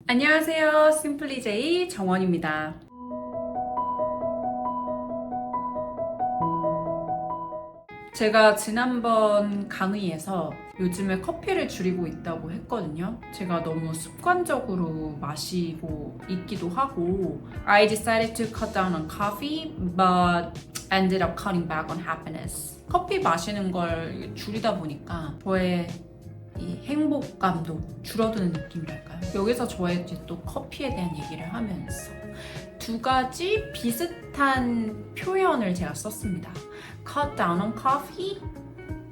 안녕하세요. 심플리제이 정원입니다. 제가 지난번 강의에서 요즘에 커피를 줄이고 있다고 했거든요. 제가 너무 습관적으로 마시고 있기도 하고 I decided to cut down on coffee but ended up cutting back on happiness. 커피 마시는 걸 줄이다 보니까 저의 이 행복감도 줄어드는 느낌이랄까요? 여기서 저의 이제 또 커피에 대한 얘기를 하면서 두 가지 비슷한 표현을 제가 썼습니다. Cut down on coffee,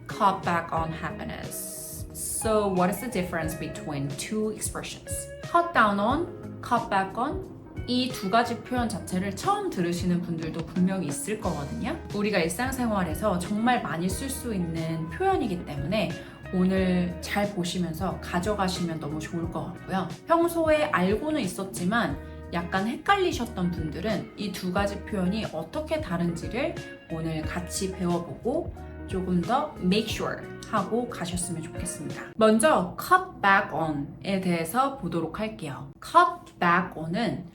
cut back on happiness. So what is the difference between two expressions? Cut down on, cut back on. 이 두 가지 표현 자체를 처음 들으시는 분들도 분명히 있을 거거든요. 우리가 일상생활에서 정말 많이 쓸 수 있는 표현이기 때문에 오늘 잘 보시면서 가져가시면 너무 좋을 것 같고요. 평소에 알고는 있었지만 약간 헷갈리셨던 분들은 이 두 가지 표현이 어떻게 다른지를 오늘 같이 배워보고 조금 더 make sure 하고 가셨으면 좋겠습니다. 먼저 cut back on에 대해서 보도록 할게요. cut back on은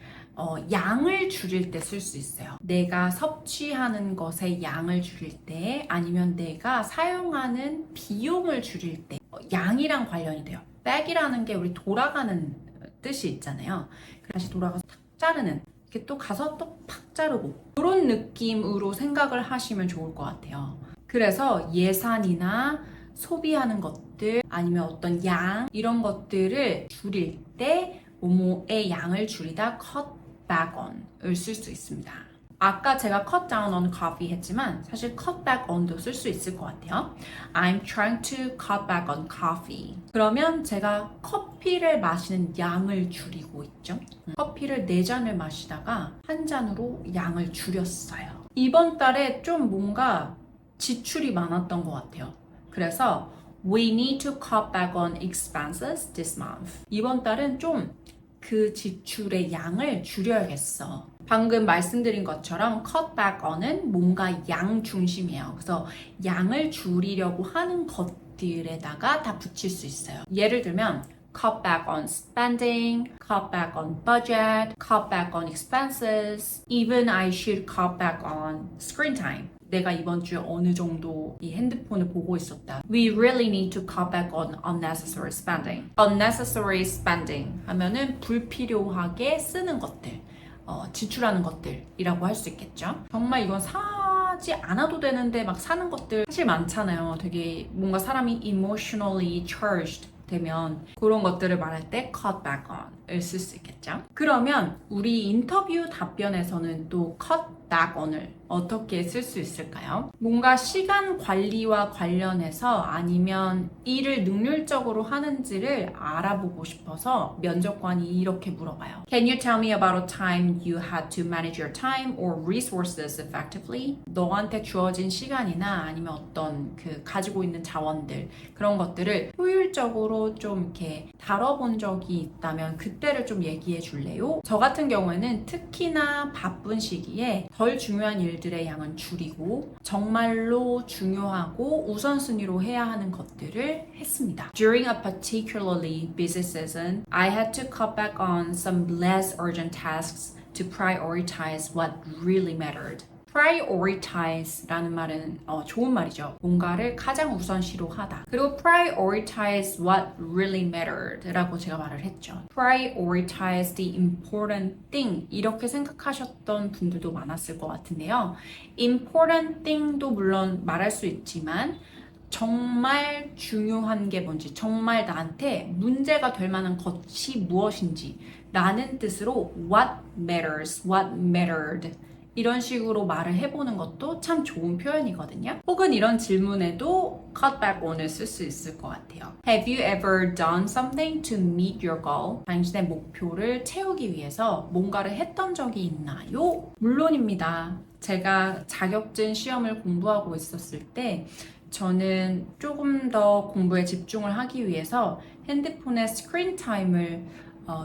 양을 줄일 때 쓸 수 있어요. 내가 섭취하는 것의 양을 줄일 때 아니면 내가 사용하는 비용을 줄일 때 양이랑 관련이 돼요. back이라는 게 우리 돌아가는 뜻이 있잖아요. 다시 돌아가서 탁 자르는 이렇게 또 가서 또 팍 자르고 그런 느낌으로 생각을 하시면 좋을 것 같아요. 그래서 예산이나 소비하는 것들 아니면 어떤 양 이런 것들을 줄일 때 뭐뭐의 양을 줄이다 cut back on을 쓸 수 있습니다. 아까 제가 cut down on coffee 했지만 사실 cut back on도 쓸 수 있을 것 같아요. I'm trying to cut back on coffee. 그러면 제가 커피를 마시는 양을 줄이고 있죠. 커피를 4잔을 마시다가 한 잔으로 양을 줄였어요. 이번 달에 좀 뭔가 지출이 많았던 것 같아요. 그래서 We need to cut back on expenses this month. 이번 달은 좀 그 지출의 양을 줄여야겠어. 방금 말씀드린 것처럼 cut back on은 뭔가 양 중심이에요. 그래서 양을 줄이려고 하는 것들에다가 다 붙일 수 있어요. 예를 들면 cut back on spending, cut back on budget, cut back on expenses, even I should cut back on screen time. 내가 이번 주에 어느 정도 이 핸드폰을 보고 있었다. We really need to cut back on unnecessary spending. Unnecessary spending 하면은 불필요하게 쓰는 것들, 지출하는 것들이라고 할 수 있겠죠. 정말 이건 사지 않아도 되는데 막 사는 것들 사실 많잖아요. 되게 뭔가 사람이 emotionally charged 되면 그런 것들을 말할 때 cut back on을 쓸 수 있겠죠. 그러면 우리 인터뷰 답변에서는 또 cut back on을 어떻게 쓸 수 있을까요? 뭔가 시간 관리와 관련해서 아니면 일을 능률적으로 하는지를 알아보고 싶어서 면접관이 이렇게 물어봐요. Can you tell me about a time you had to manage your time or resources effectively? 너한테 주어진 시간이나 아니면 어떤 그 가지고 있는 자원들 그런 것들을 효율적으로 좀 이렇게 다뤄본 적이 있다면 그때를 좀 얘기해 줄래요? 저 같은 경우에는 특히나 바쁜 시기에 덜 중요한 일들의 양은 줄이고 정말로 중요하고 우선순위로 해야 하는 것들을 했습니다. During a particularly busy season, I had to cut back on some less urgent tasks to prioritize what really mattered. prioritize라는 말은 좋은 말이죠. 뭔가를 가장 우선시로 하다. 그리고 prioritize what really mattered라고 제가 말을 했죠. prioritize the important thing 이렇게 생각하셨던 분들도 많았을 것 같은데요. important thing도 물론 말할 수 있지만 정말 중요한 게 뭔지, 정말 나한테 문제가 될 만한 것이 무엇인지 라는 뜻으로 what matters, what mattered 이런 식으로 말을 해보는 것도 참 좋은 표현이거든요. 혹은 이런 질문에도 cut back on을 쓸 수 있을 것 같아요. Have you ever done something to meet your goal? 당신의 목표를 채우기 위해서 뭔가를 했던 적이 있나요? 물론입니다. 제가 자격증 시험을 공부하고 있었을 때 저는 조금 더 공부에 집중을 하기 위해서 핸드폰의 스크린 타임을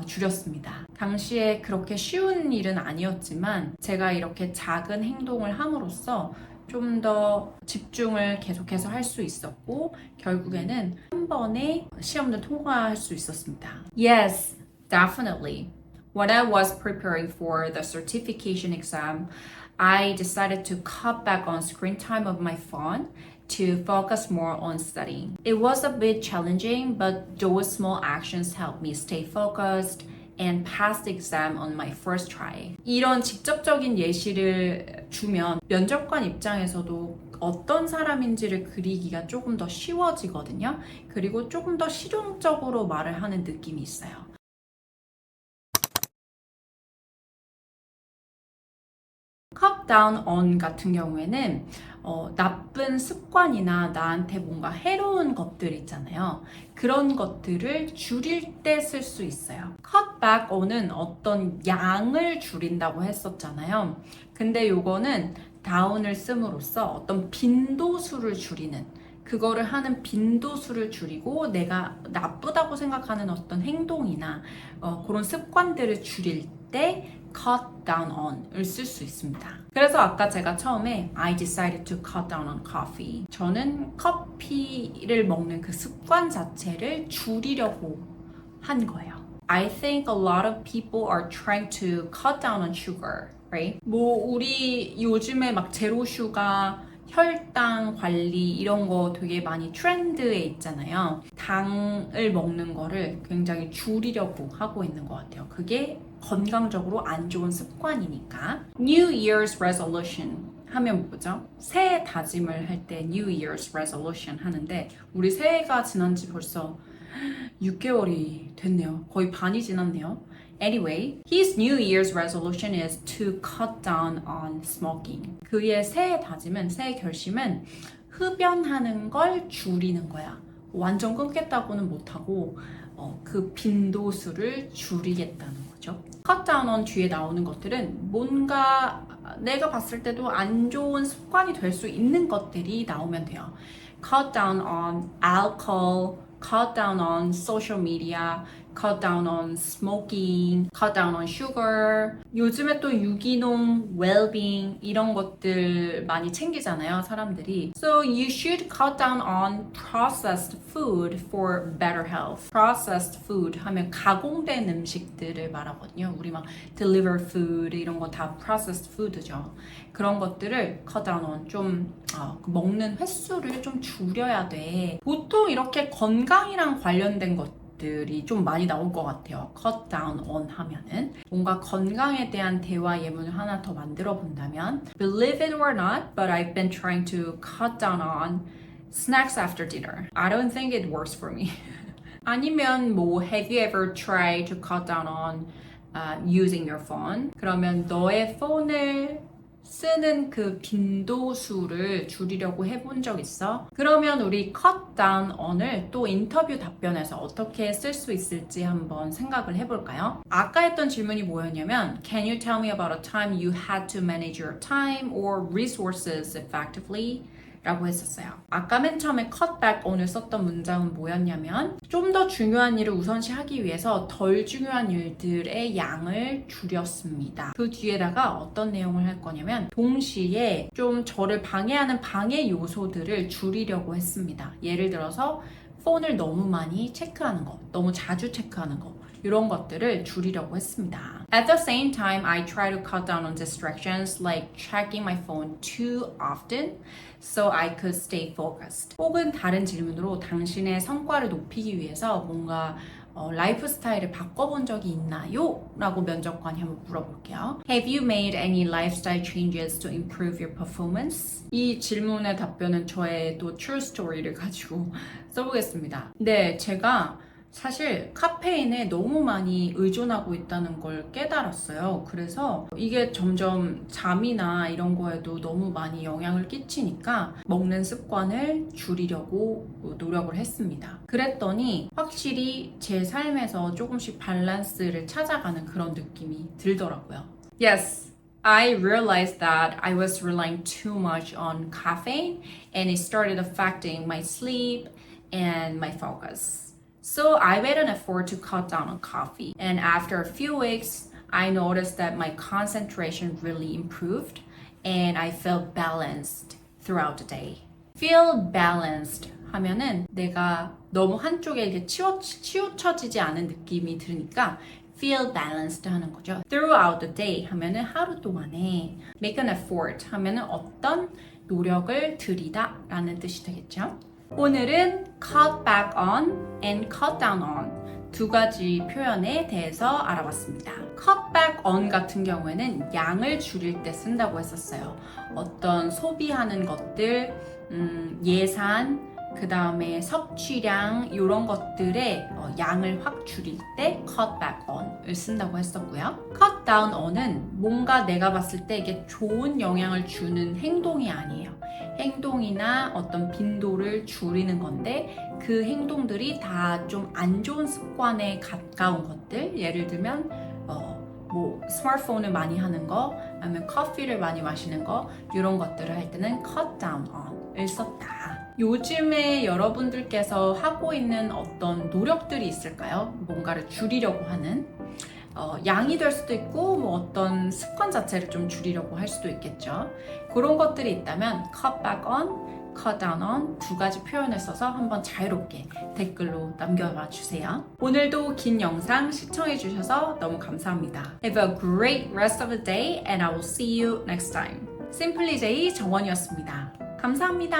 줄였습니다. 당시에 그렇게 쉬운 일은 아니었지만 제가 이렇게 작은 행동을 함으로써 좀 더 집중을 계속해서 할 수 있었고 결국에는 한 번에 시험도 통과할 수 있었습니다. Yes, Definitely. When I was preparing for the certification exam, I decided to cut back on screen time of my phone to focus more on studying. It was a bit challenging, but those small actions helped me stay focused and pass the exam on my first try. 이런 직접적인 예시를 주면 면접관 입장에서도 어떤 사람인지를 그리기가 조금 더 쉬워지거든요. 그리고 조금 더 실용적으로 말을 하는 느낌이 있어요. cut down on 같은 경우에는 나쁜 습관이나 나한테 뭔가 해로운 것들 있잖아요. 그런 것들을 줄일 때 쓸 수 있어요. cut back on은 어떤 양을 줄인다고 했었잖아요. 근데 요거는 down을 씀으로써 어떤 빈도수를 줄이는 그거를 하는 빈도수를 줄이고 내가 나쁘다고 생각하는 어떤 행동이나 그런 습관들을 줄일 때 cut down on을 쓸 수 있습니다. 그래서 아까 제가 처음에 I decided to cut down on coffee. 저는 커피를 먹는 그 습관 자체를 줄이려고 한 거예요. I think a lot of people are trying to cut down on sugar, right? 뭐 우리 요즘에 막 제로 슈가 혈당 관리 이런 거 되게 많이 트렌드에 있잖아요. 당을 먹는 거를 굉장히 줄이려고 하고 있는 것 같아요. 그게 건강적으로 안 좋은 습관이니까. New Year's Resolution 하면 뭐죠? 새해 다짐을 할 때 New Year's Resolution 하는데 우리 새해가 지난 지 벌써 6개월이 됐네요. 거의 반이 지났네요. Anyway, his New Year's resolution is to cut down on smoking. 그의 새해 다짐은, 새해 결심은 흡연하는 걸 줄이는 거야. 완전 끊겠다고는 못하고 그 빈도수를 줄이겠다는 거죠. cut down on 뒤에 나오는 것들은 뭔가 내가 봤을 때도 안 좋은 습관이 될 수 있는 것들이 나오면 돼요. cut down on alcohol, cut down on social media, cut down on smoking, cut down on sugar. 요즘에 또 유기농, well-being 이런 것들 많이 챙기잖아요, 사람들이. So you should cut down on processed food for better health. Processed food 하면 가공된 음식들을 말하거든요. 우리 막 deliver food 이런 거 다 processed food죠. 그런 것들을 cut down on 좀 먹는 횟수를 좀 줄여야 돼. 보통 이렇게 건강이랑 관련된 것들이 좀 많이 나올 것 같아요. cut down on 하면은 뭔가 건강에 대한 대화 예문을 하나 더 만들어 본다면 Believe it or not, but I've been trying to cut down on snacks after dinner. I don't think it works for me. 아니면 뭐 Have you ever tried to cut down on using your phone? 그러면 너의 폰을 쓰는 그 빈도수를 줄이려고 해본 적 있어? 그러면 우리 cut down on을 또 인터뷰 답변에서 어떻게 쓸 수 있을지 한번 생각을 해볼까요? 아까 했던 질문이 뭐였냐면 Can you tell me about a time you had to manage your time or resources effectively? 라고 했었어요. 아까 맨 처음에 cut back on을 썼던 문장은 뭐였냐면 좀 더 중요한 일을 우선시하기 위해서 덜 중요한 일들의 양을 줄였습니다. 그 뒤에다가 어떤 내용을 할 거냐면 동시에 좀 저를 방해하는 방해 요소들을 줄이려고 했습니다. 예를 들어서 폰을 너무 많이 체크하는 거, 너무 자주 체크하는 거 이런 것들을 줄이려고 했습니다. At the same time, I try to cut down on distractions like checking my phone too often so I could stay focused. 혹은 다른 질문으로 당신의 성과를 높이기 위해서 뭔가 라이프 스타일을 바꿔본 적이 있나요? 라고 면접관이 한번 물어볼게요. Have you made any lifestyle changes to improve your performance? 이 질문의 답변은 저의 또 true story를 가지고 써보겠습니다. 네, 제가 사실 카페인에 너무 많이 의존하고 있다는 걸 깨달았어요. 그래서 이게 점점 잠이나 이런 거에도 너무 많이 영향을 끼치니까 먹는 습관을 줄이려고 노력을 했습니다. 그랬더니 확실히 제 삶에서 조금씩 밸런스를 찾아가는 그런 느낌이 들더라고요. Yes. I realized that I was relying too much on caffeine and it started affecting my sleep and my focus. So I made an effort to cut down on coffee. And after a few weeks, I noticed that my concentration really improved and I felt balanced throughout the day. Feel balanced 하면은 내가 너무 한쪽에 이렇게 치우쳐지지 않은 느낌이 들으니까 feel balanced 하는 거죠. throughout the day 하면은 하루 동안에 make an effort 하면은 어떤 노력을 들이다 라는 뜻이 되겠죠. 오늘은 cut back on and cut down on 두 가지 표현에 대해서 알아봤습니다. cut back on 같은 경우에는 양을 줄일 때 쓴다고 했었어요. 어떤 소비하는 것들, 예산, 그 다음에 섭취량 이런 것들의 양을 확 줄일 때 cut back on을 쓴다고 했었고요. cut down on은 뭔가 내가 봤을 때 이게 좋은 영향을 주는 행동이 아니에요. 행동이나 어떤 빈도를 줄이는 건데 그 행동들이 다 좀 안 좋은 습관에 가까운 것들, 예를 들면 뭐 스마트폰을 많이 하는 거, 아니면 커피를 많이 마시는 거, 이런 것들을 할 때는 cut down on을 썼다. 요즘에 여러분들께서 하고 있는 어떤 노력들이 있을까요? 뭔가를 줄이려고 하는 양이 될 수도 있고 뭐 어떤 습관 자체를 좀 줄이려고 할 수도 있겠죠. 그런 것들이 있다면 cut back on, cut down on 두 가지 표현을 써서 한번 자유롭게 댓글로 남겨봐 주세요. 오늘도 긴 영상 시청해 주셔서 너무 감사합니다. Have a great rest of the day and I will see you next time. Simply J 정원이었습니다. 감사합니다.